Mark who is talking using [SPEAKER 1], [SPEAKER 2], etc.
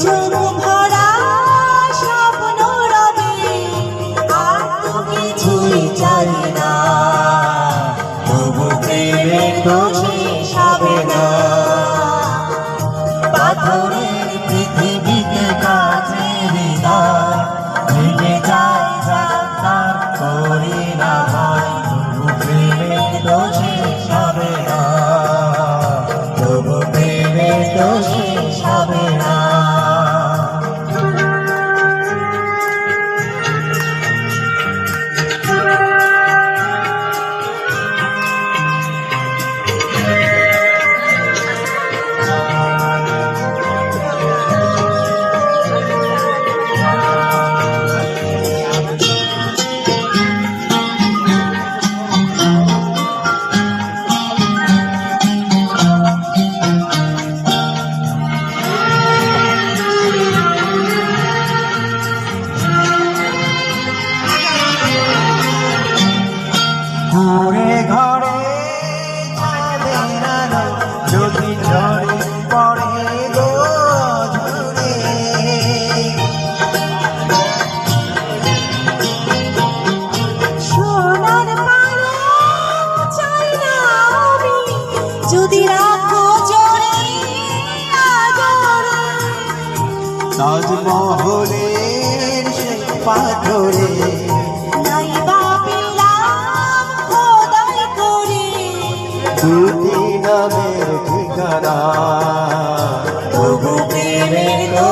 [SPEAKER 1] চোখ ভরা স্বপ্ন রবে, আর তো কিছুই চাই না, তবু প্রেমের তো শেষ হবে না। পাথরের পৃথিবীতে কাছের হৃদয় ভেঙে যায় যার করি না ভয়, তবু প্রেমের তো শেষ হবে না, তবু প্রেমের তো শেষ হবে না।
[SPEAKER 2] ঘুরে ঘরে চাঁদের আলো যদি ঝরে পড়ে গো ঝরে,
[SPEAKER 1] সোনার পালক চাই না আমি, যদি রাখো জোরে আদরে,
[SPEAKER 2] তাজমহলের সেই পাথরে
[SPEAKER 1] নাইবা পেলাম খোদাই করে
[SPEAKER 2] দুটি নামের ঠিকানা,
[SPEAKER 1] তবু প্রেমের তো